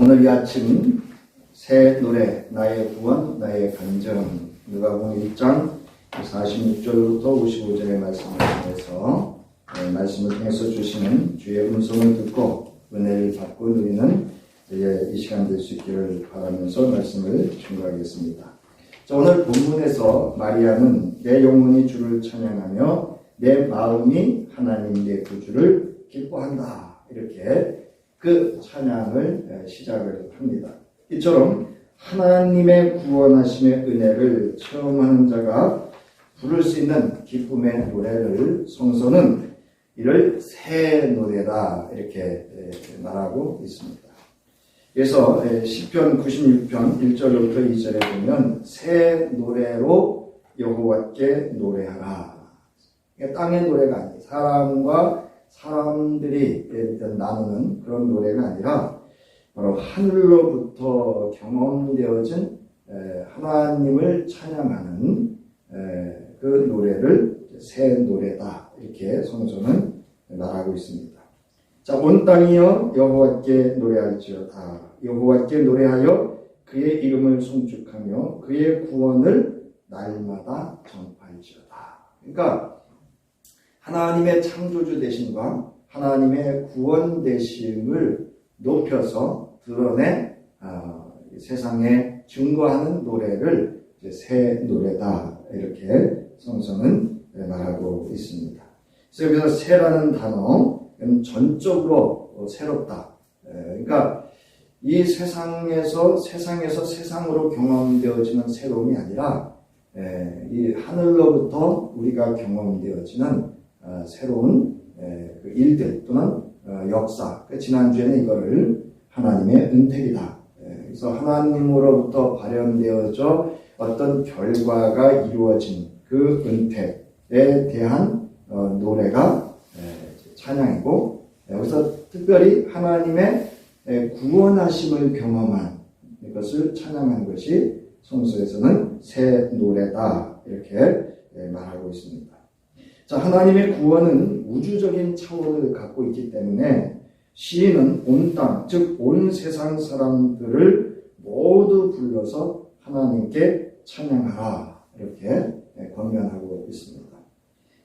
오늘 이 아침 새 노래 나의 구원 나의 간증 누가복음 1장 46절부터 55절의 말씀을 통해서 말씀을 통해서 주시는 주의 음성을 듣고 은혜를 받고 누리는 이 시간 될 수 있기를 바라면서 말씀을 증거하겠습니다. 자, 오늘 본문에서 마리아는 내 영혼이 주를 찬양하며 내 마음이 하나님 내 구주를 기뻐한다, 이렇게 그 찬양을 시작을 합니다. 이처럼 하나님의 구원하심의 은혜를 체험하는 자가 부를 수 있는 기쁨의 노래를 성서는 이를 새 노래다, 이렇게 말하고 있습니다. 그래서 시편 96편 1절부터 2절에 보면 새 노래로 여호와께 노래하라. 땅의 노래가 아니에요. 사람과 사람들이 나누는 그런 노래가 아니라 바로 하늘로부터 경험되어진 하나님을 찬양하는 그 노래를 새 노래다, 이렇게 성서는 말하고 있습니다. 자, 온 땅이여 여호와께 노래할지어다. 여호와께 노래하여 그의 이름을 송축하며 그의 구원을 날마다 전파할지어다. 그러니까 하나님의 창조주 되심과 하나님의 구원 되심을 높여서 드러내 세상에 증거하는 노래를 새 노래다, 이렇게 성서는 말하고 있습니다. 그래서 여기서 새라는 단어는 전적으로 새롭다. 그러니까 이 세상에서 세상으로 경험되어지는 새로움이 아니라 이 하늘로부터 우리가 경험되어지는 새로운 그 일들 또는 역사. 지난주에는 이거를 하나님의 은택이다. 그래서 하나님으로부터 발현되어져 어떤 결과가 이루어진 그 은택에 대한 노래가 찬양이고, 여기서 특별히 하나님의 구원하심을 경험한 이것을 찬양한 것이 성서에서는 새 노래다, 이렇게 말하고 있습니다. 자, 하나님의 구원은 우주적인 차원을 갖고 있기 때문에 시인은 온 땅, 즉 온 세상 사람들을 모두 불러서 하나님께 찬양하라, 이렇게 권면하고 있습니다.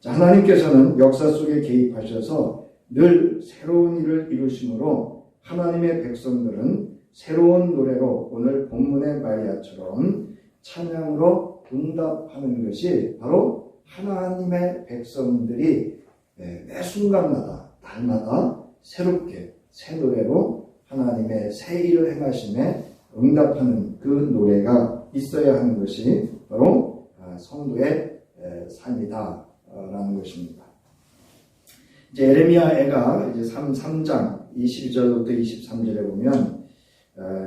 자, 하나님께서는 역사 속에 개입하셔서 늘 새로운 일을 이루심으로 하나님의 백성들은 새로운 노래로 오늘 본문의 마리아처럼 찬양으로 응답하는 것이 바로 하나님의 백성들이 매 순간마다 날마다 새롭게 새 노래로 하나님의 새 일을 행하심에 응답하는 그 노래가 있어야 하는 것이 바로 성도의 삶이다라는 것입니다. 이제 에레미야가 이제 3장 22절부터 23절에 보면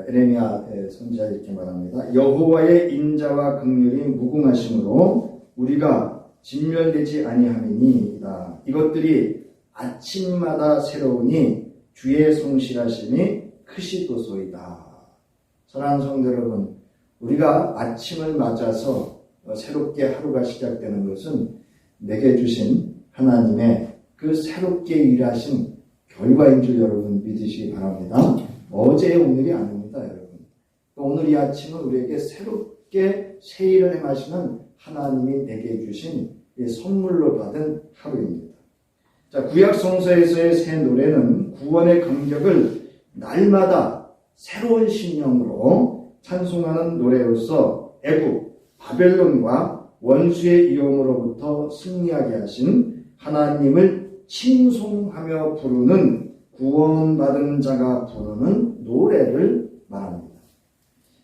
에레미야 선지자 이렇게 말합니다. 여호와의 인자와 긍휼이 무궁하심으로 우리가 진멸되지 아니함이니이다. 이것들이 아침마다 새로우니 주의 성실하심이 크시도소이다. 사랑하는 성도 여러분, 우리가 아침을 맞아서 새롭게 하루가 시작되는 것은 내게 주신 하나님의 그 새롭게 일하신 결과인 줄 여러분 믿으시기 바랍니다. 어제의 오늘이 아닙니다, 여러분. 또 오늘 이 아침은 우리에게 새롭게 새 일을 행하시는 하나님이 내게 주신 선물로 받은 하루입니다. 자, 구약 성서에서의 새 노래는 구원의 감격을 날마다 새로운 신령으로 찬송하는 노래로서 애굽, 바벨론과 원수의 위험으로부터 승리하게 하신 하나님을 칭송하며 부르는 구원받은 자가 부르는 노래를 말합니다.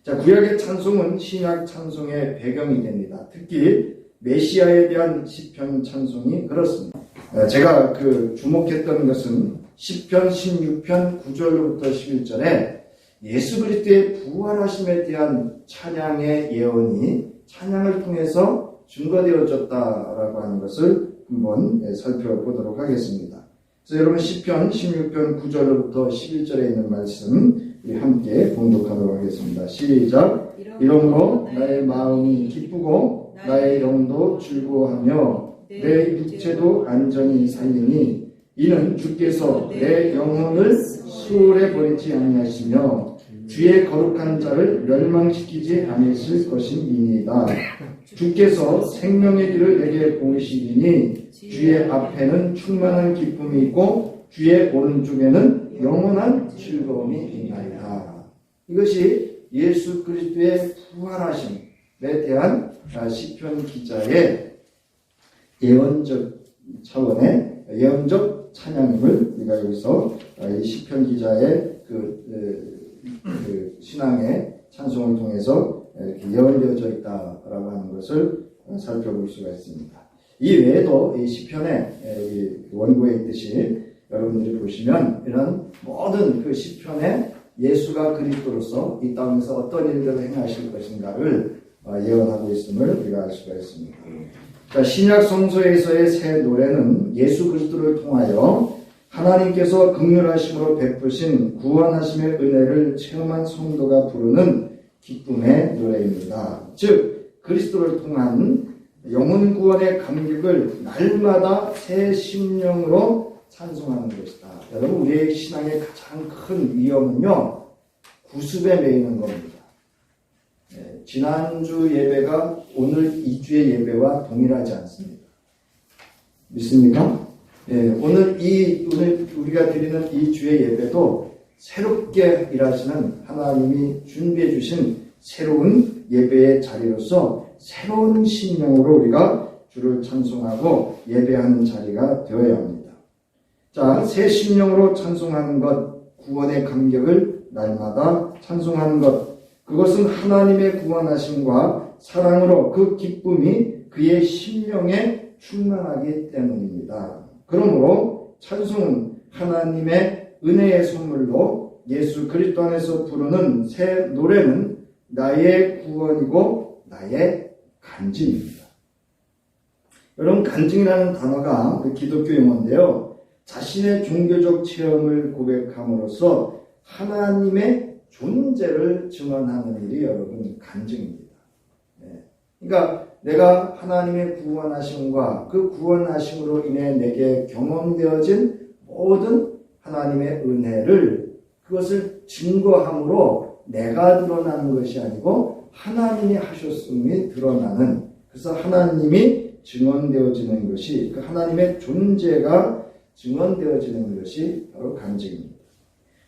자, 구약의 찬송은 신약 찬송의 배경이 됩니다. 특히 메시아에 대한 시편 찬송이 그렇습니다. 제가 주목했던 것은 시편 16편 9절부터 11절에 예수 그리스도의 부활하심에 대한 찬양의 예언이 찬양을 통해서 증거되어졌다라고 하는 것을 한번 살펴보도록 하겠습니다. 그래서 여러분 시편 16편 9절부터 11절에 있는 말씀 우리 함께 봉독하도록 하겠습니다. 시작. 이러므로 나의 마음이 기쁘고 나의 영도 즐거워하며 내 육체도 안전히 살리니 이는 주께서 내 영혼을 수월해 버리지 아니하시며 주의 거룩한 자를 멸망시키지 않으실 것임이니이다. 주께서 생명의 길을 내게 보이시리니 주의 앞에는 충만한 기쁨이 있고 주의 오른쪽에는 영원한 즐거움이 있나이다. 이것이 예수 그리스도의 부활하심에 대한 시편 기자의 예언적 차원의 예언적 찬양임을 우리가 여기서 이 시편 기자의 그 신앙의 찬송을 통해서 이렇게 예언되어져 있다라고 하는 것을 살펴볼 수가 있습니다. 이 외에도 이 시편의 원고에 있듯이 여러분들이 보시면 이런 모든 그 시편에 예수가 그리스도로서 이 땅에서 어떤 일들을 행하실 것인가를 예언하고 있음을 우리가 알 수가 있습니다. 자, 신약 성서에서의 새 노래는 예수 그리스도를 통하여 하나님께서 긍휼하심으로 베푸신 구원하심의 은혜를 체험한 성도가 부르는 기쁨의 노래입니다. 즉 그리스도를 통한 영혼 구원의 감격을 날마다 새 심령으로 찬송하는 것이다. 여러분, 우리의 신앙의 가장 큰 위험은요, 구습에 매이는 겁니다. 지난주 예배가 오늘 2주의 예배와 동일하지 않습니다. 믿습니까? 오늘 우리가 드리는 이 주의 예배도 새롭게 일하시는 하나님이 준비해 주신 새로운 예배의 자리로서 새로운 심령으로 우리가 주를 찬송하고 예배하는 자리가 되어야 합니다. 자, 새 심령으로 찬송하는 것, 구원의 감격을 날마다 찬송하는 것, 그것은 하나님의 구원하심과 사랑으로 그 기쁨이 그의 심령에 충만하기 때문입니다. 그러므로 찬송은 하나님의 은혜의 선물로 예수 그리스도 안에서 부르는 새 노래는 나의 구원이고 나의 간증입니다. 여러분, 간증이라는 단어가 기독교 용어인데요. 자신의 종교적 체험을 고백함으로써 하나님의 존재를 증언하는 일이 여러분 간증입니다. 그러니까 내가 하나님의 구원하심과 그 구원하심으로 인해 내게 경험되어진 모든 하나님의 은혜를 그것을 증거함으로 내가 드러나는 것이 아니고 하나님이 하셨음이 드러나는, 그래서 하나님이 증언되어지는 것이, 그 하나님의 존재가 증언되어지는 것이 바로 간증입니다.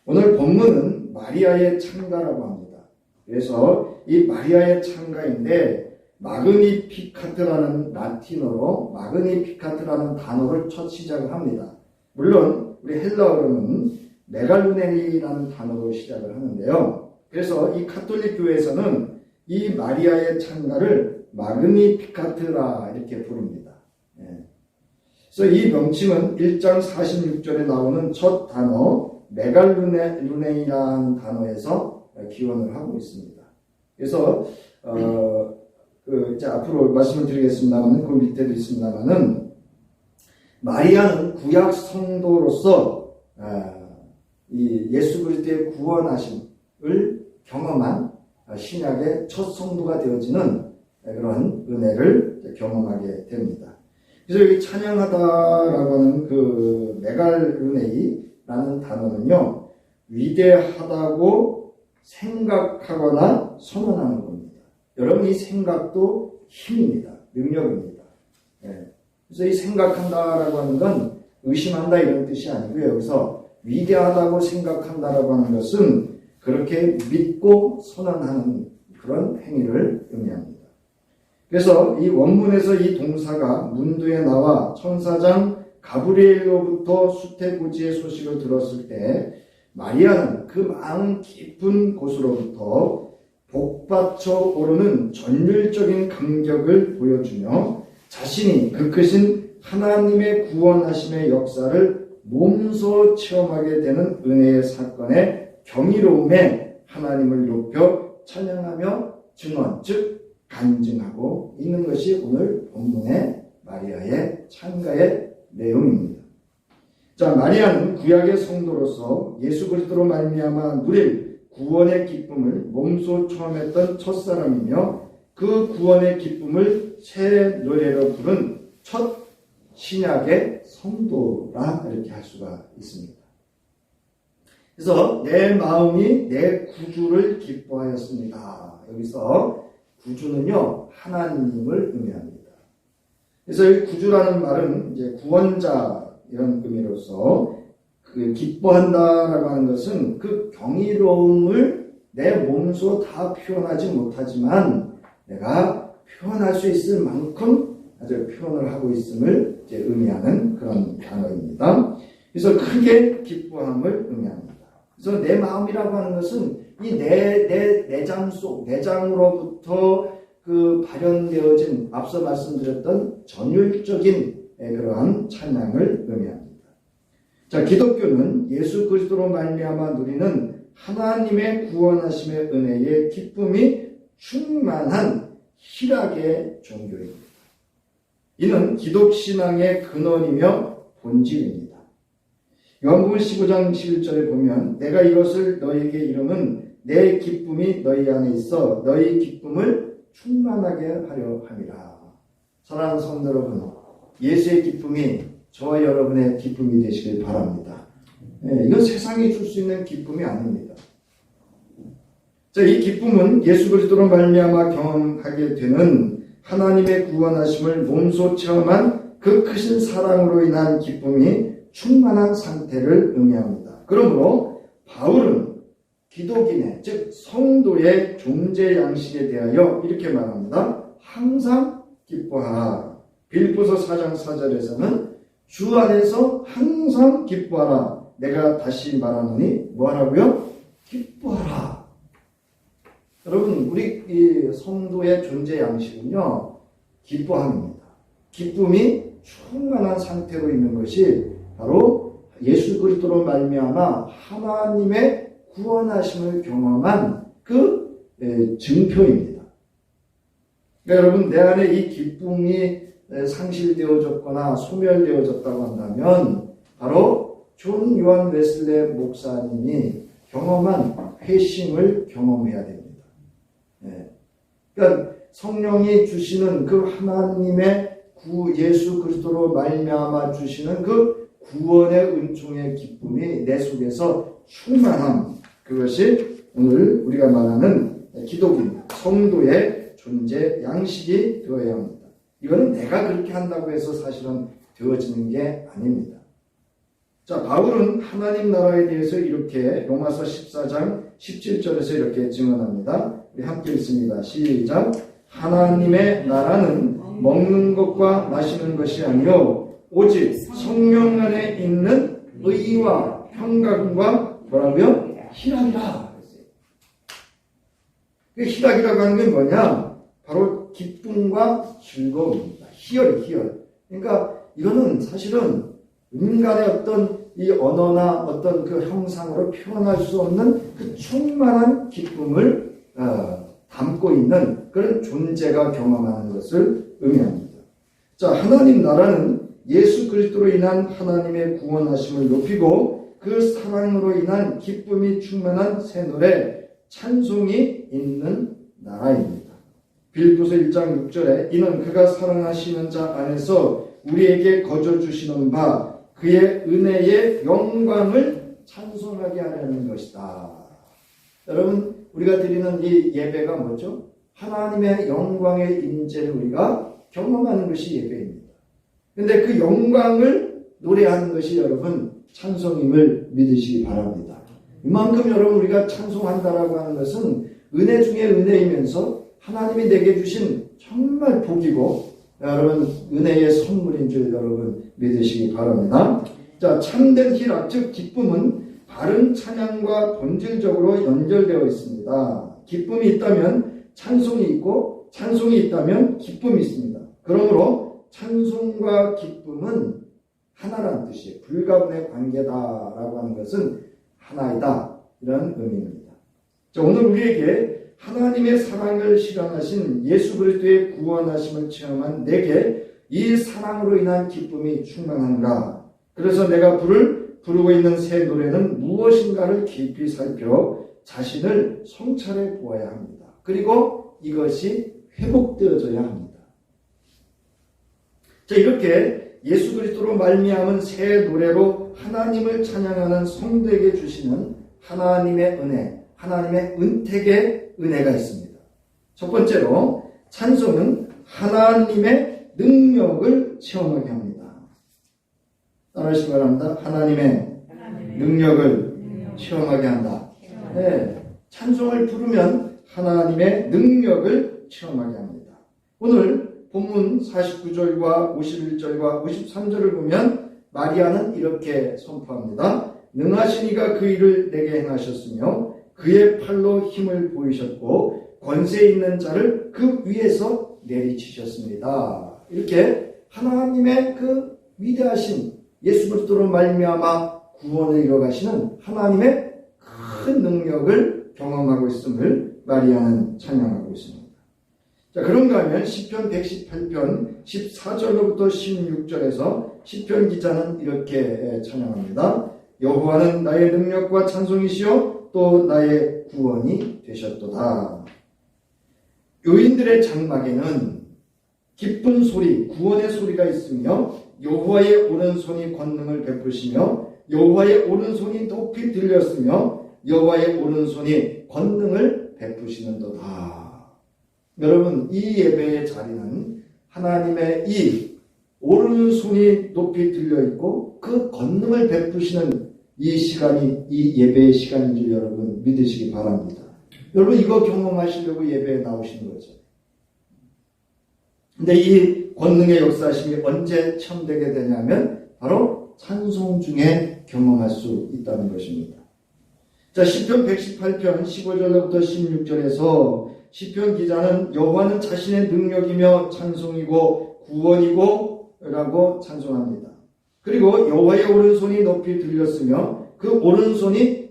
오늘 본문은 마리아의 찬가라고 합니다. 그래서 이 마리아의 찬가인데 마그니피카트라는 라틴어로 마그니피카트라는 단어를 첫 시작을 합니다. 물론 우리 헬라어로는 메갈루네리라는 단어로 시작을 하는데요. 그래서 이 카톨릭 교회에서는 이 마리아의 찬가를 마그니피카트라 이렇게 부릅니다. 그래서 이 명칭은 1장 46절에 나오는 첫 단어 메갈루네이라는 단어에서 기원을 하고 있습니다. 그래서 이제 앞으로 말씀을 드리겠습니다만 그 밑에도 있습니다만은 마리아는 구약 성도로서 이 예수 그리스도의 구원하심을 경험한 신약의 첫 성도가 되어지는 그런 은혜를 경험하게 됩니다. 그래서 여기 찬양하다라고 하는 그 메갈루네이라는 단어는요, 위대하다고 생각하거나 선언하는 겁니다. 여러분, 이 생각도 힘입니다. 능력입니다. 그래서 이 생각한다라고 하는 건 의심한다 이런 뜻이 아니고요. 여기서 위대하다고 생각한다라고 하는 것은 그렇게 믿고 선언하는 그런 행위를 의미합니다. 그래서 이 원문에서 이 동사가 문두에 나와 천사장 가브리엘로부터 수태고지의 소식을 들었을 때 마리아는 그 마음 깊은 곳으로부터 복받쳐 오르는 전율적인 감격을 보여주며 자신이 그 크신 하나님의 구원하심의 역사를 몸소 체험하게 되는 은혜의 사건의 경이로움에 하나님을 높여 찬양하며 증언, 즉 간증하고 있는 것이 오늘 본문의 마리아의 찬가의 내용입니다. 자, 마리아는 구약의 성도로서 예수 그리스도로 말미암아 누릴 구원의 기쁨을 몸소 체험했던 첫사람이며 그 구원의 기쁨을 새 노래로 부른 첫 신약의 성도라 이렇게 할 수가 있습니다. 그래서 내 마음이 내 구주를 기뻐하였습니다. 여기서 구주는요, 하나님을 의미합니다. 그래서 이 구주라는 말은 이제 구원자 이런 의미로서 그 기뻐한다라고 하는 것은 그 경이로움을 내 몸소 다 표현하지 못하지만 내가 표현할 수 있을 만큼 아주 표현을 하고 있음을 이제 의미하는 그런 단어입니다. 그래서 크게 기뻐함을 의미합니다. 그래서 내 마음이라고 하는 것은 이 내 내장 속, 내장으로부터 그 발현되어진 앞서 말씀드렸던 전율적인 그러한 찬양을 의미합니다. 자, 기독교는 예수 그리스도로 말미암아 누리는 하나님의 구원하심의 은혜의 기쁨이 충만한 희락의 종교입니다. 이는 기독신앙의 근원이며 본질입니다. 요한복음 15장 11절에 보면 내가 이것을 너희에게 이름은 내 기쁨이 너희 안에 있어 너희 기쁨을 충만하게 하려 함이라. 사랑하는 성도 여러분, 예수의 기쁨이 저와 여러분의 기쁨이 되시길 바랍니다. 이건 세상이 줄 수 있는 기쁨이 아닙니다. 자, 이 기쁨은 예수 그리스도로 말미암아 경험하게 되는 하나님의 구원하심을 몸소 체험한 그 크신 사랑으로 인한 기쁨이 충만한 상태를 의미합니다. 그러므로 바울은 기독인의, 즉 성도의 존재 양식에 대하여 이렇게 말합니다. 항상 기뻐하라. 빌립보서 4장 4절에서는 주 안에서 항상 기뻐하라. 내가 다시 말하노니 뭐하라고요? 기뻐하라. 여러분, 우리 이 성도의 존재 양식은요, 기뻐함입니다. 기쁨이 충만한 상태로 있는 것이 바로 예수 그리스도로 말미암아 하나님의 구원하심을 경험한 그 증표입니다. 그러니까 여러분, 내 안에 이 기쁨이 상실되어졌거나 소멸되어졌다고 한다면 바로 존 요한 웨슬레 목사님이 경험한 회심을 경험해야 됩니다. 그러니까 성령이 주시는 그 하나님의 예수 그리스도로 말미암아 주시는 그 구원의 은총의 기쁨이 내 속에서 충만함, 그것이 오늘 우리가 말하는 기독인 성도의 존재 양식이 되어야 합니다. 이거는 내가 그렇게 한다고 해서 사실은 되어지는 게 아닙니다. 자, 바울은 하나님 나라에 대해서 이렇게 로마서 14장 17절에서 이렇게 증언합니다. 우리 함께 읽습니다. 시작. 하나님의 나라는 먹는 것과 마시는 것이 아니요 오직 성령 안에 있는 의와 평강과 뭐라고요? 희락이라. 그 희락이라고 하는 게 뭐냐? 바로 기쁨과 즐거움입니다. 희열. 그러니까 이거는 사실은 인간의 어떤 이 언어나 어떤 그 형상으로 표현할 수 없는 그 충만한 기쁨을 담고 있는 그런 존재가 경험하는 것을 의미합니다. 자, 하나님 나라는 예수 그리스도로 인한 하나님의 구원하심을 높이고 그 사랑으로 인한 기쁨이 충만한 새 노래, 찬송이 있는 나라입니다. 빌립보서 1장 6절에 이는 그가 사랑하시는 자 안에서 우리에게 거저 주시는 바 그의 은혜의 영광을 찬송하게 하려는 것이다. 여러분, 우리가 드리는 이 예배가 뭐죠? 하나님의 영광의 임재를 우리가 경험하는 것이 예배입니다. 그런데 그 영광을 노래하는 것이 여러분 찬송임을 믿으시기 바랍니다. 이만큼 여러분 우리가 찬송한다라고 하는 것은 은혜 중에 은혜이면서 하나님이 내게 주신 정말 복이고 여러분 은혜의 선물인 줄 여러분 믿으시기 바랍니다. 자, 참된 희락, 즉 기쁨은 바른 찬양과 본질적으로 연결되어 있습니다. 기쁨이 있다면 찬송이 있고 찬송이 있다면 기쁨이 있습니다. 그러므로 찬송과 기쁨은 하나라는 뜻이에요. 불가분의 관계다라고 하는 것은 하나이다, 이런 의미입니다. 자, 오늘 우리에게 하나님의 사랑을 실현하신 예수 그리스도의 구원하심을 체험한 내게 이 사랑으로 인한 기쁨이 충만한가? 그래서 내가 부르고 있는 새 노래는 무엇인가를 깊이 살펴 자신을 성찰해 보아야 합니다. 그리고 이것이 회복되어져야 합니다. 자, 이렇게 예수 그리스도로 말미암은 새 노래로 하나님을 찬양하는 성도에게 주시는 하나님의 은혜, 하나님의 은택의 은혜가 있습니다. 첫 번째로 찬송은 하나님의 능력을 체험하게 합니다. 따라하시기 바랍니다. 하나님의 능력을 체험하게 한다. 네, 찬송을 부르면 하나님의 능력을 체험하게 합니다. 오늘 본문 49절과 51절과 53절을 보면 마리아는 이렇게 선포합니다. 능하신 이가 그 일을 내게 행하셨으며 그의 팔로 힘을 보이셨고 권세 있는 자를 그 위에서 내리치셨습니다. 이렇게 하나님의 그 위대하신 예수 그리스도로 말미암아 구원을 이뤄가시는 하나님의 큰 능력을 경험하고 있음을 마리아는 찬양하고 있습니다. 자, 그런가 하면 시편 118편 14절로부터 16절에서 시편 기자는 이렇게 찬양합니다. 여호와는 나의 능력과 찬송이시요 또 나의 구원이 되셨도다. 요인들의 장막에는 기쁜 소리, 구원의 소리가 있으며 여호와의 오른손이 권능을 베푸시며 여호와의 오른손이 높이 들렸으며 여호와의 오른손이 권능을 베푸시는도다. 여러분, 이 예배의 자리는 하나님의 이 오른손이 높이 들려있고 그 권능을 베푸시는 이 시간이 이 예배의 시간인 줄 여러분 믿으시기 바랍니다. 여러분, 이거 경험하시려고 예배에 나오시는 거죠. 근데 이 권능의 역사심이 언제 체험되게 되냐면 바로 찬송 중에 경험할 수 있다는 것입니다. 자, 시편 118편 15절부터 16절에서 시편 기자는 여호와는 자신의 능력이며 찬송이고 구원이고 라고 찬송합니다. 그리고 여호와의 오른손이 높이 들렸으며 그 오른손이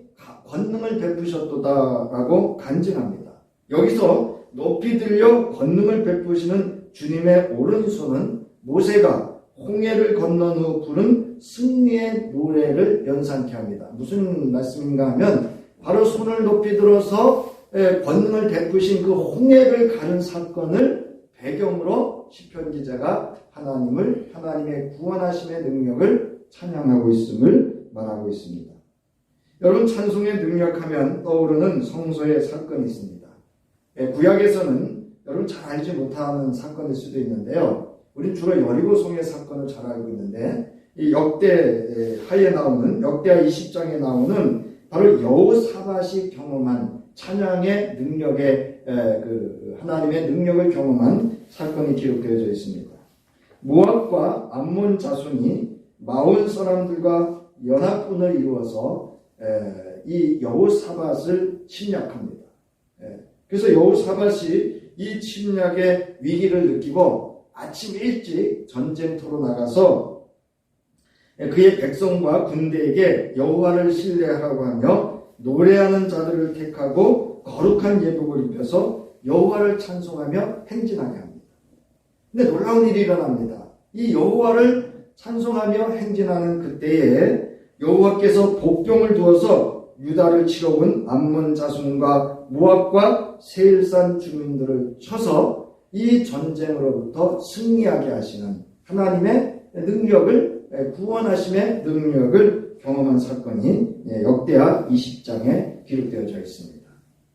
권능을 베푸셨도다 라고 간증합니다. 여기서 높이 들려 권능을 베푸시는 주님의 오른손은 모세가 홍해를 건넌 후 부른 승리의 노래를 연상케 합니다. 무슨 말씀인가 하면 바로 손을 높이 들어서 권능을 베푸신 그 홍해를 가른 사건을 배경으로 시편 기자가 하나님의 구원하심의 능력을 찬양하고 있음을 말하고 있습니다. 여러분, 찬송의 능력하면 떠오르는 성소의 사건이 있습니다. 구약에서는 여러분 잘 알지 못하는 사건일 수도 있는데요. 우린 주로 여리고성의 사건을 잘 알고 있는데 이 역대하에 나오는 역대하 20장에 나오는 바로 여호사밧이 경험한 찬양의 능력의 하나님의 능력을 경험한 사건이 기록되어져 있습니다. 모압과 암몬 자손이 마온 사람들과 연합군을 이루어서 이 여호사밧을 침략합니다. 그래서 여호사밧이 이 침략의 위기를 느끼고 아침 일찍 전쟁터로 나가서 그의 백성과 군대에게 여호와를 신뢰하라고 하며 노래하는 자들을 택하고 거룩한 예복을 입혀서 여호와를 찬송하며 행진하게 합니다. 근데 놀라운 일이 일어납니다. 이 여호와를 찬송하며 행진하는 그때에 여호와께서 복병을 두어서 유다를 치러온 암몬 자손과 모압과 세일산 주민들을 쳐서 이 전쟁으로부터 승리하게 하시는 하나님의 능력을, 구원하심의 능력을 경험한 사건이 역대하 20장에 기록되어져 있습니다.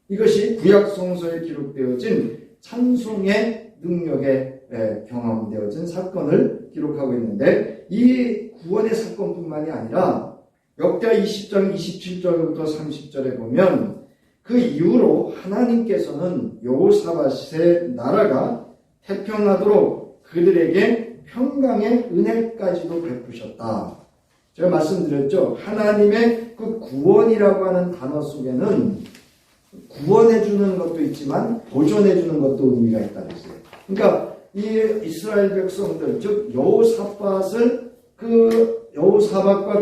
이것이 구약 성서에 기록되어진 찬송의 능력에 경험되어진 사건을 기록하고 있는데, 이 구원의 사건뿐만이 아니라 역대하 20장 27절부터 30절에 보면 그 이후로 하나님께서는 여호사밧의 나라가 태평하도록 그들에게 평강의 은혜까지도 베푸셨다. 제가 말씀드렸죠. 하나님의 그 구원이라고 하는 단어 속에는 구원해주는 것도 있지만 보존해주는 것도 의미가 있다고 했어요. 그러니까 이 이스라엘 백성들, 즉 여호사밧과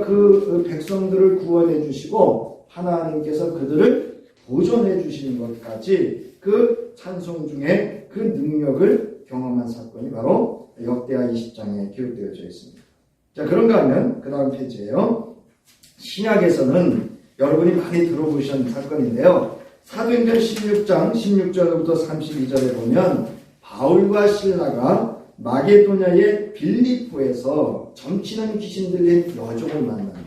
그 백성들을 구원해 주시고 하나님께서 그들을 보존해 주시는 것까지 그 찬송 중에 그 능력을 경험한 사건이 바로 역대하 20장에 기록되어져 있습니다. 자, 그런가 하면 그 다음 페이지예요. 신약에서는 여러분이 많이 들어보신 사건인데요. 사도행전 16장 16절부터 32절에 보면 바울과 실라가 마게도냐의 빌립보에서 점치는 귀신 들린 여종을 만납니다.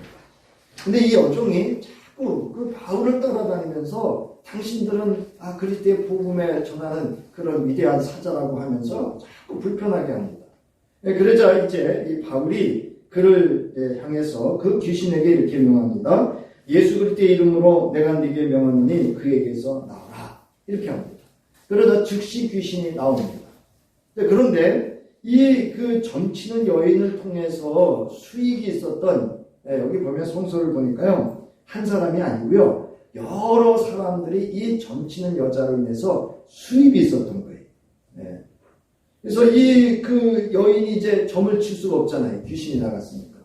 근데 이 여종이 자꾸 그 바울을 따라다니면서 당신들은 그리스도의 복음에 전하는 그런 위대한 사자라고 하면서 자꾸 불편하게 합니다. 그러자 이제 이 바울이 그를 향해서 그 귀신에게 이렇게 명합니다. 예수 그리스도의 이름으로 내가 네게 명하노니 그에게서 나오라. 이렇게 합니다. 그러자 즉시 귀신이 나옵니다. 그런데 이 그 점치는 여인을 통해서 수익이 있었던, 여기 보면 성서를 보니까요, 한 사람이 아니고요, 여러 사람들이 이 점치는 여자로 인해서 수입이 있었던 거예요. 그래서 이 그 여인이 이제 점을 칠 수가 없잖아요. 귀신이 나갔으니까.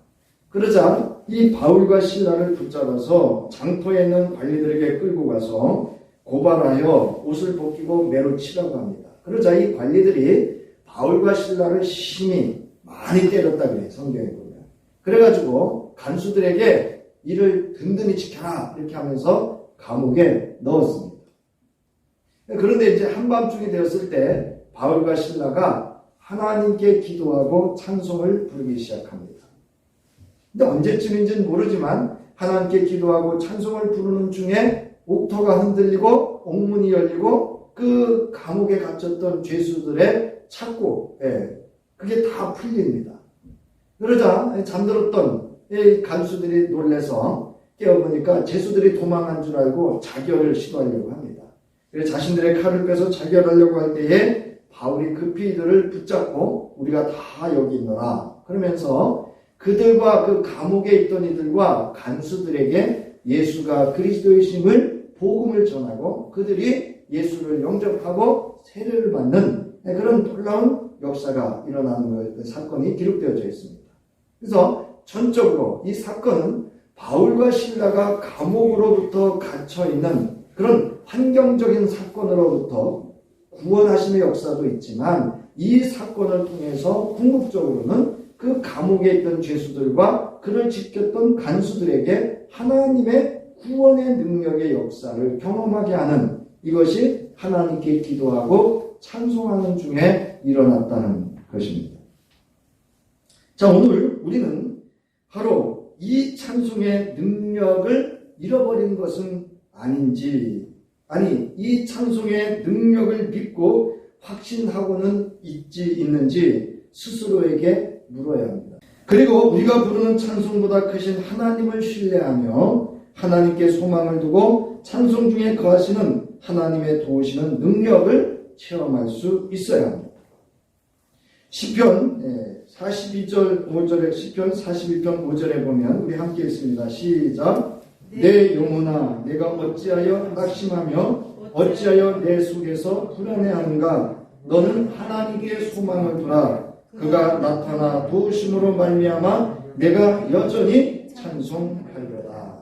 그러자 이 바울과 실라를 붙잡아서 장터에 있는 관리들에게 끌고 가서 고발하여 옷을 벗기고 매로 치라고 합니다. 그러자 이 관리들이 바울과 실라를 심히 많이 때렸다 그래요. 성경에 보면. 그래가지고 간수들에게 이를 든든히 지켜라 이렇게 하면서 감옥에 넣었습니다. 그런데 이제 한밤중이 되었을 때 바울과 실라가 하나님께 기도하고 찬송을 부르기 시작합니다. 근데 언제쯤인지는 모르지만 하나님께 기도하고 찬송을 부르는 중에 옥토가 흔들리고 옥문이 열리고 그 감옥에 갇혔던 죄수들의 찾고, 그게 다 풀립니다. 그러자 잠들었던 이 간수들이 놀래서 깨어보니까 죄수들이 도망한 줄 알고 자결을 시도하려고 합니다. 그래서 자신들의 칼을 빼서 자결하려고 할 때에 바울이 급히 이들을 붙잡고 우리가 다 여기 있노라 그러면서 그들과 그 감옥에 있던 이들과 간수들에게 예수가 그리스도이심을 복음을 전하고 그들이 예수를 영접하고 세례를 받는 그런 놀라운 역사가 일어나는 사건이 기록되어져 있습니다. 그래서 전적으로 이 사건은 바울과 실라가 감옥으로부터 갇혀있는 그런 환경적인 사건으로부터 구원하심의 역사도 있지만 이 사건을 통해서 궁극적으로는 그 감옥에 있던 죄수들과 그를 지켰던 간수들에게 하나님의 구원의 능력의 역사를 경험하게 하는 이것이 하나님께 기도하고 찬송하는 중에 일어났다는 것입니다. 자, 오늘 우리는 바로 이 찬송의 능력을 잃어버린 것은 아닌지, 아니 이 찬송의 능력을 믿고 확신하고는 있는지 스스로에게 물어야 합니다. 그리고 우리가 부르는 찬송보다 크신 하나님을 신뢰하며 하나님께 소망을 두고 찬송 중에 거하시는 하나님의 도우시는 능력을 체험할 수 있어야 합니다. 시편 42절 5절에 시편 41편 5절에 보면 우리 함께 읽습니다. 시작. 내 영혼아 내가 어찌하여 낙심하며 어찌하여 내 속에서 불안해하는가. 너는 하나님께 소망을 두라. 그가 나타나 도우심으로 말미암아 내가 여전히 찬송하리로다.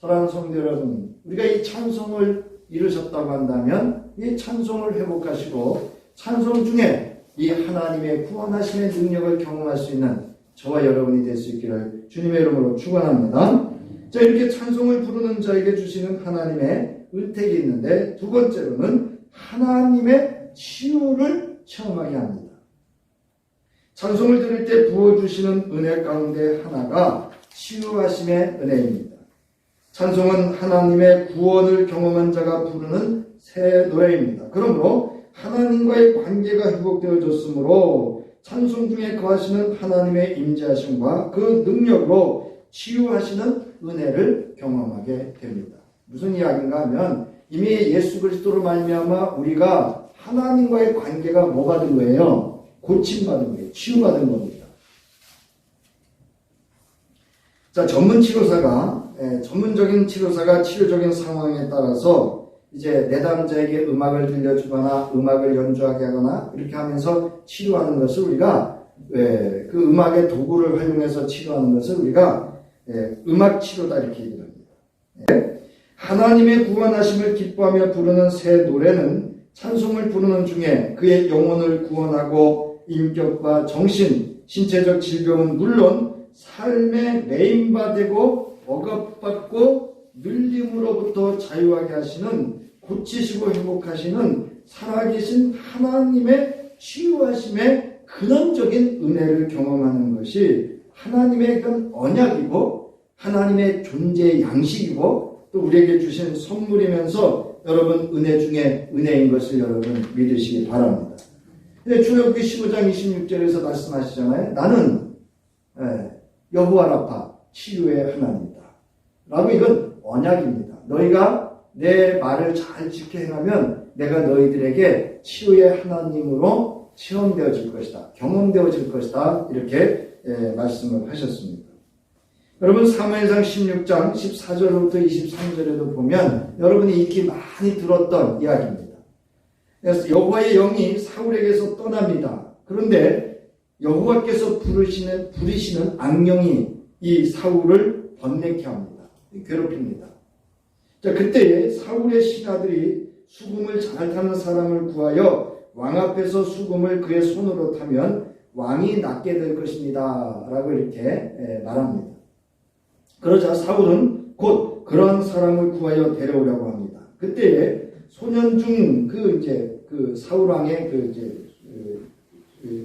사랑하는 성도 여러분, 우리가 이 찬송을 잃으셨다고 한다면 이 찬송을 회복하시고 찬송 중에 이 하나님의 구원하심의 능력을 경험할 수 있는 저와 여러분이 될 수 있기를 주님의 이름으로 축원합니다. 자, 이렇게 찬송을 부르는 자에게 주시는 하나님의 은택이 있는데 두 번째로는 하나님의 치유를 체험하게 합니다. 찬송을 들을 때 부어주시는 은혜 가운데 하나가 치유하심의 은혜입니다. 찬송은 하나님의 구원을 경험한 자가 부르는 새 노래입니다. 그러므로 하나님과의 관계가 회복되어졌으므로 찬송 중에 거하시는 하나님의 임재하심과 그 능력으로 치유하시는 은혜를 경험하게 됩니다. 무슨 이야기인가 하면 이미 예수 그리스도로 말미암아 우리가 하나님과의 관계가 뭐가 된 거예요? 고침받은 거예요. 치유받은 겁니다. 자, 전문적인 치료사가 치료적인 상황에 따라서 이제 내담자에게 음악을 들려주거나 음악을 연주하게 하거나 이렇게 하면서 치료하는 것을 우리가 그 음악의 도구를 활용해서 치료하는 것을 우리가 음악 치료다 이렇게 얘기를 합니다. 하나님의 구원하심을 기뻐하며 부르는 새 노래는 찬송을 부르는 중에 그의 영혼을 구원하고 인격과 정신, 신체적 질병은 물론 삶의 메인바 되고 억압받고 눌림으로부터 자유하게 하시는 고치시고 회복하시는 살아계신 하나님의 치유하심의 근원적인 은혜를 경험하는 것이 하나님의 그런 언약이고 하나님의 존재의 양식이고 또 우리에게 주신 선물이면서 여러분 은혜 중에 은혜인 것을 여러분 믿으시기 바랍니다. 근데 출애굽기 15장 26절에서 말씀하시잖아요. 나는 여호와 라파 치유의 하나님이다 라고 이건 언약입니다. 너희가 내 말을 잘 지켜 행하면 내가 너희들에게 치유의 하나님으로 체험되어질 것이다. 경험되어질 것이다. 이렇게 말씀을 하셨습니다. 여러분 사무엘상 16장 14절부터 23절에도 보면 여러분이 익히 많이 들었던 이야기입니다. 그래서 여호와의 영이 사울에게서 떠납니다. 그런데 여호와께서 부르시는 악령이 이 사울을 번뇌케 합니다. 괴롭힙니다. 자, 그때에 사울의 신하들이 수금을 잘 타는 사람을 구하여 왕 앞에서 수금을 그의 손으로 타면 왕이 낫게 될 것입니다. 라고 이렇게 말합니다. 그러자 사울은 곧 그러한 사람을 구하여 데려오려고 합니다. 그때에 소년 중 그 사울 왕의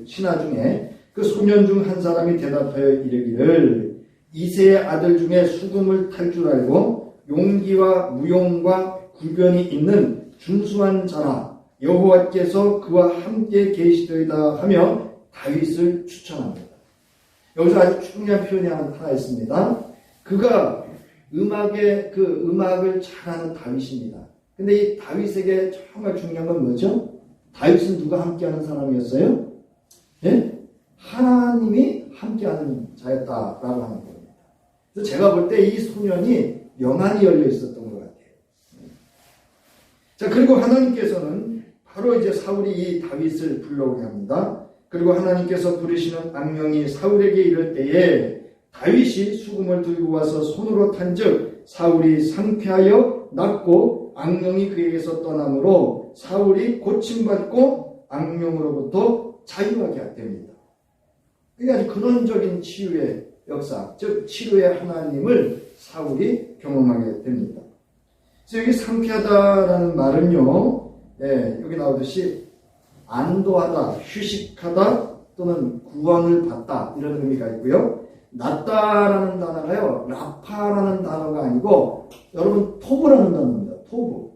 신하 중에 그 소년 중 한 사람이 대답하여 이르기를 이새의 아들 중에 수금을 탈 줄 알고 용기와 무용과 구변이 있는 준수한 자라 여호와께서 그와 함께 계시더이다 하며 다윗을 추천합니다. 여기서 아주 중요한 표현이 하나 있습니다. 그가 음악을 잘하는 다윗입니다. 근데 이 다윗에게 정말 중요한 건 뭐죠? 다윗은 누가 함께하는 사람이었어요? 예? 하나님이 함께하는 자였다라고 하는 겁니다. 그래서 제가 볼 때 이 소년이 영안이 열려 있었던 것 같아요. 자, 그리고 하나님께서는 바로 이제 사울이 이 다윗을 불러오게 합니다. 그리고 하나님께서 부르시는 악령이 사울에게 이를 때에 다윗이 수금을 들고 와서 손으로 탄즉 사울이 상쾌하여 낫고 악령이 그에게서 떠나므로 사울이 고침받고 악령으로부터 자유하게 됩니다. 이게 아주 근원적인 치유의 역사, 즉 치료의 하나님을 사울이 경험하게 됩니다. 그래서 여기 상쾌하다라는 말은요, 여기 나오듯이 안도하다, 휴식하다 또는 구원을 받다 이런 의미가 있고요. 낫다라는 단어가요, 라파라는 단어가 아니고 여러분 토브라는 단어입니다. 토브.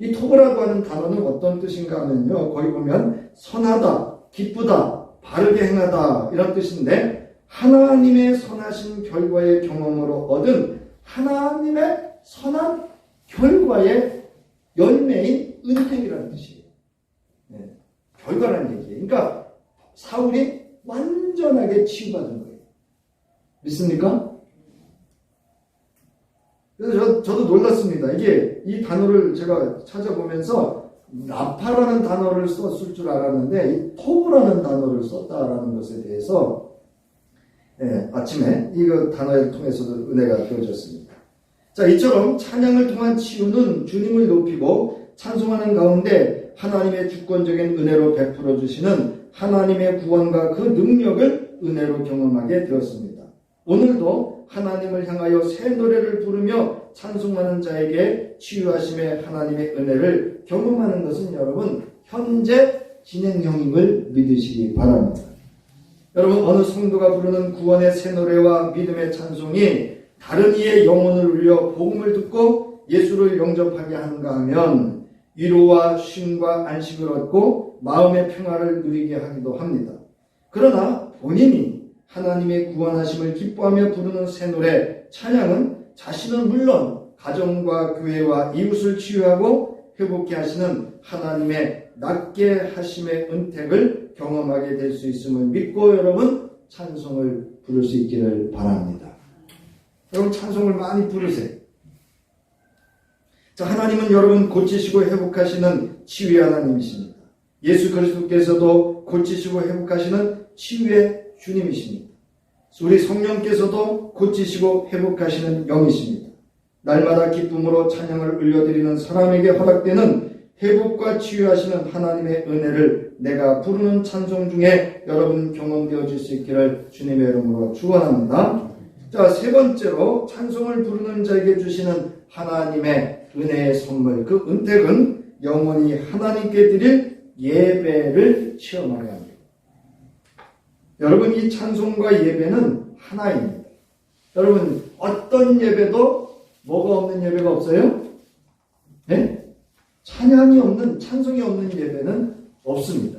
이 토브라고 하는 단어는 어떤 뜻인가 하면요, 거기 보면 선하다, 기쁘다, 바르게 행하다 이런 뜻인데 하나님의 선하신 결과의 경험으로 얻은 하나님의 선한 결과의 열매인 은택이라는 뜻이에요. 결과라는 얘기예요. 그러니까 사울이 완전하게 치유받은 거예요. 믿습니까? 그래서 저도 놀랐습니다. 이게 이 단어를 제가 찾아보면서 라파라는 단어를 썼을 줄 알았는데 이 토브라는 단어를 썼다라는 것에 대해서 아침에 이 단어를 통해서도 은혜가 되어졌습니다. 자, 이처럼 찬양을 통한 치유는 주님을 높이고 찬송하는 가운데 하나님의 주권적인 은혜로 베풀어 주시는 하나님의 구원과 그 능력을 은혜로 경험하게 되었습니다. 오늘도 하나님을 향하여 새 노래를 부르며 찬송하는 자에게 치유하심의 하나님의 은혜를 경험하는 것은 여러분 현재 진행형임을 믿으시기 바랍니다. 여러분 어느 성도가 부르는 구원의 새 노래와 믿음의 찬송이 다른 이의 영혼을 울려 복음을 듣고 예수를 영접하게 하는가 하면 위로와 쉼과 안식을 얻고 마음의 평화를 누리게 하기도 합니다. 그러나 본인이 하나님의 구원하심을 기뻐하며 부르는 새 노래, 찬양은 자신은 물론 가정과 교회와 이웃을 치유하고 회복케 하시는 하나님의 낫게 하심의 은택을 경험하게 될 수 있음을 믿고 여러분 찬송을 부를 수 있기를 바랍니다. 여러분 찬송을 많이 부르세요. 자, 하나님은 여러분 고치시고 회복하시는 치유의 하나님이십니다. 예수 그리스도께서도 고치시고 회복하시는 치유의 주님이십니다. 우리 성령께서도 고치시고 회복하시는 영이십니다. 날마다 기쁨으로 찬양을 올려드리는 사람에게 허락되는 회복과 치유하시는 하나님의 은혜를 내가 부르는 찬송 중에 여러분 경험되어질 수 있기를 주님의 이름으로 축원합니다. 자, 세 번째로 찬송을 부르는 자에게 주시는 하나님의 은혜의 선물, 그 은택은 영원히 하나님께 드릴 예배를 체험하게 합니다. 여러분 이 찬송과 예배는 하나입니다. 여러분 어떤 예배도 뭐가 없는 예배가 없어요? 네? 찬양이 없는, 찬송이 없는 예배는 없습니다.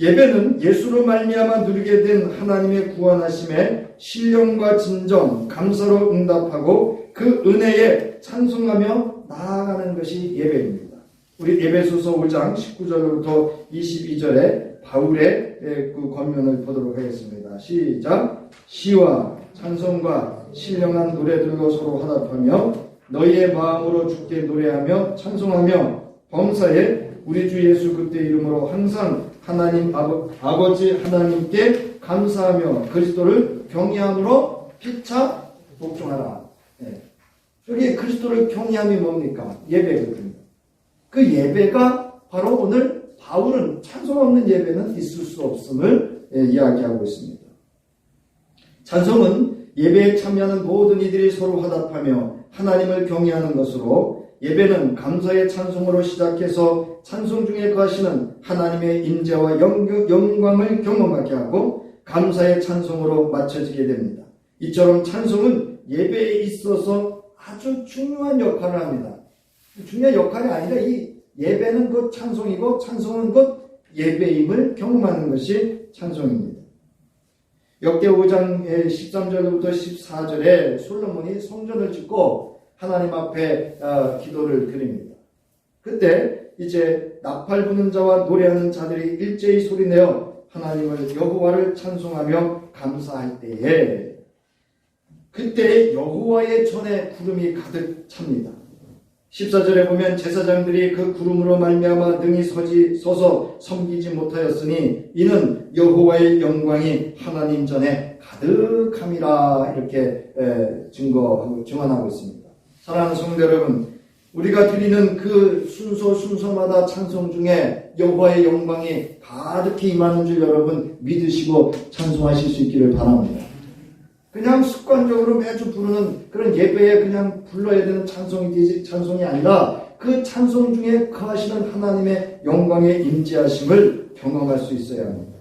예배는 예수로 말미암아 누리게 된 하나님의 구원하심에 신령과 진정, 감사로 응답하고 그 은혜에 찬송하며 나아가는 것이 예배입니다. 우리 에베소서 5장 19절부터 22절에 바울의 그 권면을 보도록 하겠습니다. 시작. 시와 찬송과 신령한 노래들로 서로 화답하며 너희의 마음으로 주께 노래하며 찬송하며 범사에 우리 주 예수 그리스도의 이름으로 항상 하나님 아버지 하나님께 감사하며 그리스도를 경외함으로 피차 복종하라. 네. 여기 그리스도를 경외함이 뭡니까? 예배거든요. 그 예배가 바로 오늘 바울은 찬송 없는 예배는 있을 수 없음을 이야기하고 있습니다. 찬송은 예배에 참여하는 모든 이들이 서로 화답하며 하나님을 경외하는 것으로 예배는 감사의 찬송으로 시작해서 찬송 중에 거하시는 하나님의 인재와 영광을 경험하게 하고 감사의 찬송으로 마쳐지게 됩니다. 이처럼 찬송은 예배에 있어서 아주 중요한 역할을 합니다. 중요한 역할이 아니라 이 예배는 곧 찬송이고 찬송은 곧 예배임을 경험하는 것이 찬송입니다. 역대 5장 13절부터 14절에 솔로몬이 성전을 짓고 하나님 앞에 기도를 드립니다. 그때 이제 나팔 부는 자와 노래하는 자들이 일제히 소리내어 하나님을 여호와를 찬송하며 감사할 때에 그때 여호와의 전에 구름이 가득 찹니다. 14절에 보면 제사장들이 그 구름으로 말미암아 능히 서서 섬기지 못하였으니 이는 여호와의 영광이 하나님 전에 가득함이라 이렇게 증언하고 있습니다. 사랑하는 성도 여러분, 우리가 드리는 그 순서마다 찬송 중에 여호와의 영광이 가득히 임하는 줄 여러분 믿으시고 찬송하실 수 있기를 바랍니다. 그냥 습관적으로 매주 부르는 그런 예배에 그냥 불러야 되는 찬송이 아니라 그 찬송 중에 거하시는 하나님의 영광의 임재하심을 경험할 수 있어야 합니다.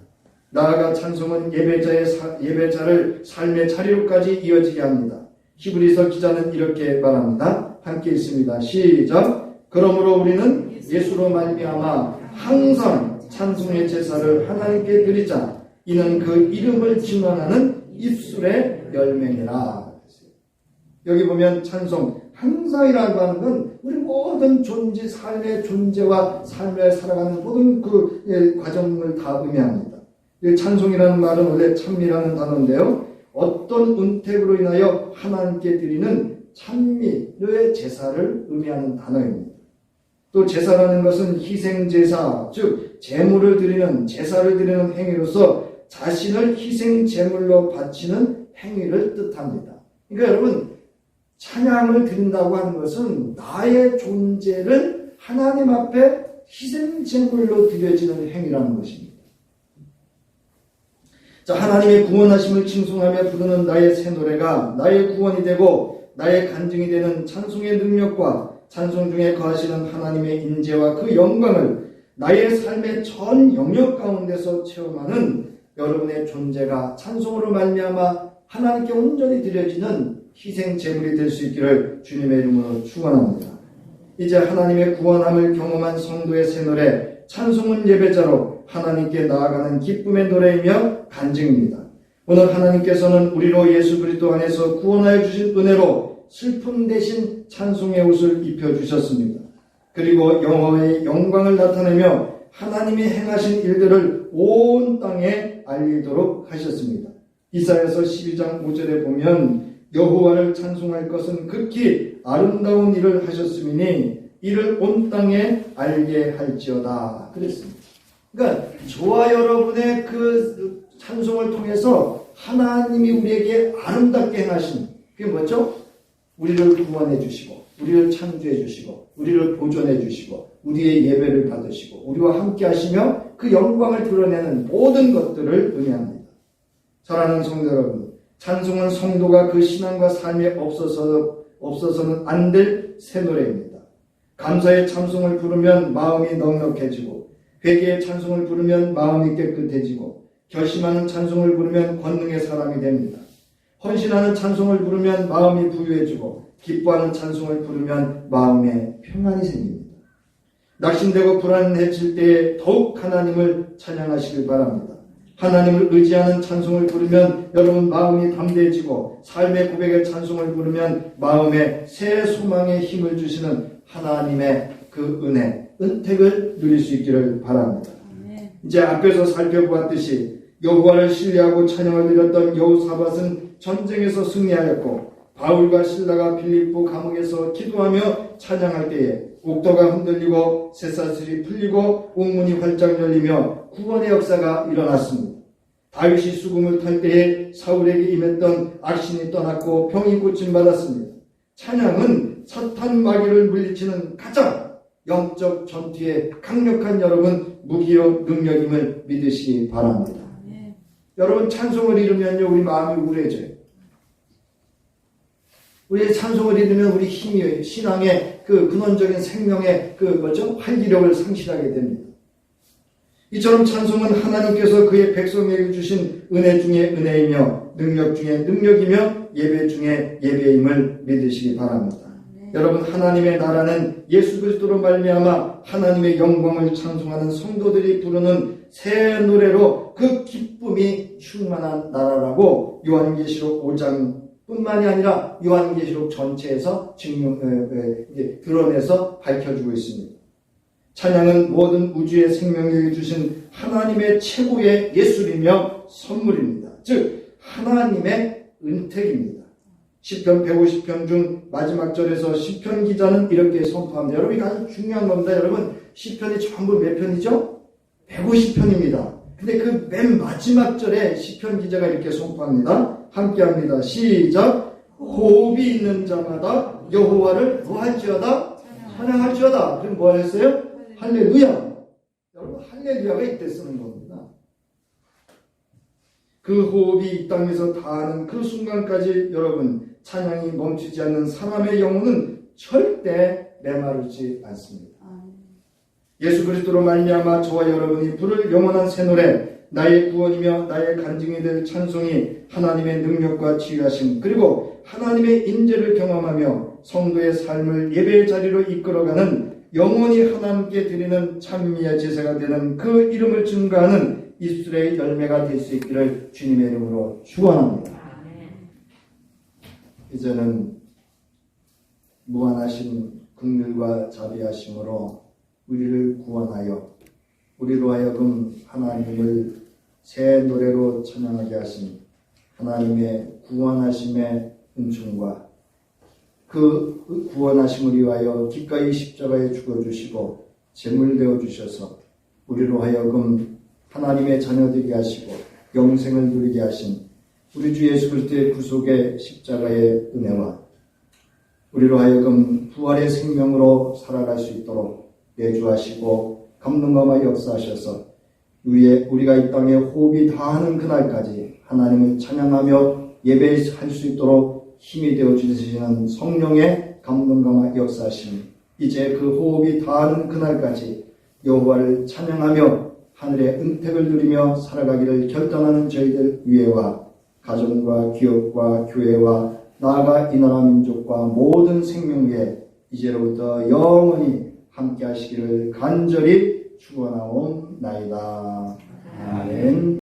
나아가 찬송은 예배자를 삶의 자리로까지 이어지게 합니다. 히브리서 기자는 이렇게 말합니다. 함께 있습니다. 시작. 그러므로 우리는 예수로 말미암아 항상 찬송의 제사를 하나님께 드리자. 이는 그 이름을 증언하는 입술의 열매니라. 여기 보면 찬송, 항상이라고 하는 건 우리 모든 삶의 존재와 삶을 살아가는 모든 그 과정을 다 의미합니다. 찬송이라는 말은 원래 찬미라는 단어인데요. 어떤 은택으로 인하여 하나님께 드리는 찬미의 제사를 의미하는 단어입니다. 또 제사라는 것은 희생제사, 즉 제물을 드리는 제사를 드리는 행위로서 자신을 희생 제물로 바치는 행위를 뜻합니다. 그러니까 여러분, 찬양을 드린다고 하는 것은 나의 존재를 하나님 앞에 희생 제물로 드려지는 행위라는 것입니다. 자, 하나님의 구원하심을 칭송하며 부르는 나의 새 노래가 나의 구원이 되고 나의 간증이 되는 찬송의 능력과 찬송 중에 거하시는 하나님의 인재와 그 영광을 나의 삶의 전 영역 가운데서 체험하는 여러분의 존재가 찬송으로 말미암아 하나님께 온전히 드려지는 희생 제물이 될 수 있기를 주님의 이름으로 축원합니다. 이제 하나님의 구원함을 경험한 성도의 새 노래 찬송은 예배자로 하나님께 나아가는 기쁨의 노래이며 간증입니다. 오늘 하나님께서는 우리로 예수 그리스도 안에서 구원하여 주신 은혜로 슬픔 대신 찬송의 옷을 입혀주셨습니다. 그리고 여호와의 영광을 나타내며 하나님이 행하신 일들을 온 땅에 알리도록 하셨습니다. 이사야서 12장 5절에 보면 여호와를 찬송할 것은 극히 아름다운 일을 하셨음이니 이를 온 땅에 알게 할지어다 그랬습니다. 그러니까 저와 여러분의 그 찬송을 통해서 하나님이 우리에게 아름답게 행하신 그게 뭐죠? 우리를 구원해 주시고 우리를 창조해 주시고 우리를 보존해 주시고 우리의 예배를 받으시고 우리와 함께 하시며 그 영광을 드러내는 모든 것들을 의미합니다. 사랑하는 성도 여러분, 찬송은 성도가 그 신앙과 삶에 없어서는 안 될 새 노래입니다. 감사의 찬송을 부르면 마음이 넉넉해지고 회개의 찬송을 부르면 마음이 깨끗해지고 결심하는 찬송을 부르면 권능의 사람이 됩니다. 헌신하는 찬송을 부르면 마음이 부유해지고 기뻐하는 찬송을 부르면 마음에 평안이 생깁니다. 낙심되고 불안해질 때에 더욱 하나님을 찬양하시길 바랍니다. 하나님을 의지하는 찬송을 부르면 여러분 마음이 담대해지고 삶의 고백의 찬송을 부르면 마음에 새 소망의 힘을 주시는 하나님의 그 은혜, 은택을 누릴 수 있기를 바랍니다. 이제 앞에서 살펴보았듯이 여호와를 신뢰하고 찬양을 드렸던 여호사밧은 전쟁에서 승리하였고 바울과 실라가 빌립보 감옥에서 기도하며 찬양할 때에 옥토가 흔들리고 쇠사슬이 풀리고 옥문이 활짝 열리며 구원의 역사가 일어났습니다. 다윗이 수금을 탈 때에 사울에게 임했던 악신이 떠났고 병이 고침받았습니다. 찬양은 사탄 마귀를 물리치는 가장 영적 전투의 강력한 여러분 무기력 능력임을 믿으시기 바랍니다. 여러분 찬송을 잃으면요 우리 마음이 우울해져요. 우리의 찬송을 잃으면 우리 힘이 신앙의 그 근원적인 생명의 활기력을 상실하게 됩니다. 이처럼 찬송은 하나님께서 그의 백성에게 주신 은혜 중에 은혜이며 능력 중에 능력이며 예배 중에 예배임을 믿으시기 바랍니다. 여러분 하나님의 나라는 예수 그리스도로 말미암아 하나님의 영광을 찬송하는 성도들이 부르는 새 노래로 그 기쁨이 충만한 나라라고 요한계시록 5장 뿐만이 아니라 요한계시록 전체에서 드러내서 밝혀주고 있습니다. 찬양은 모든 우주의 생명력을 주신 하나님의 최고의 예술이며 선물입니다. 즉 하나님의 은택입니다. 시편 150편 중 마지막 절에서 시편 기자는 이렇게 선포합니다. 여러분 이거 아주 중요한 겁니다. 여러분 시편이 전부 몇 편이죠? 150편입니다. 근데 그 맨 마지막 절에 시편 기자가 이렇게 선포합니다. 함께합니다. 시작. 호흡이 있는 자마다 여호와를 뭐할지어다? 찬양할지어다. 그럼 뭐 했어요? 할렐루야. 여러분 할렐루야가 이때 쓰는 겁니다. 그 호흡이 이 땅에서 닿는 그 순간까지 여러분 찬양이 멈추지 않는 사람의 영혼은 절대 메마르지 않습니다. 예수 그리스도로 말미암아 저와 여러분이 부를 영원한 새 노래 나의 구원이며 나의 간증이 될 찬송이 하나님의 능력과 치유하심 그리고 하나님의 인재를 경험하며 성도의 삶을 예배의 자리로 이끌어가는 영원히 하나님께 드리는 찬미의 제사가 되는 그 이름을 증거하는 입술의 열매가 될 수 있기를 주님의 이름으로 축원합니다. 이제는 무한하신 긍휼과 자비하심으로 우리를 구원하여 우리로 하여금 하나님을 새 노래로 찬양하게 하신 하나님의 구원하심의 은총과 그 구원하심을 위하여 기꺼이 십자가에 죽어주시고 제물되어 주셔서 우리로 하여금 하나님의 자녀되게 하시고 영생을 누리게 하신 우리 주 예수 그리스도의 구속의 십자가의 은혜와 우리로 하여금 부활의 생명으로 살아갈 수 있도록 내주하시고 감동감화 역사하셔서 우리가 이 땅에 호흡이 다하는 그날까지 하나님을 찬양하며 예배할 수 있도록 힘이 되어 주시는 성령의 감동감화 역사하심 이제 그 호흡이 다하는 그날까지 여호와를 찬양하며 하늘의 은택을 누리며 살아가기를 결단하는 저희들 위에와 가정과 기업과 교회와 나아가 이 나라 민족과 모든 생명에 이제로부터 영원히 함께 하시기를 간절히 축원하옵나이다. 아멘.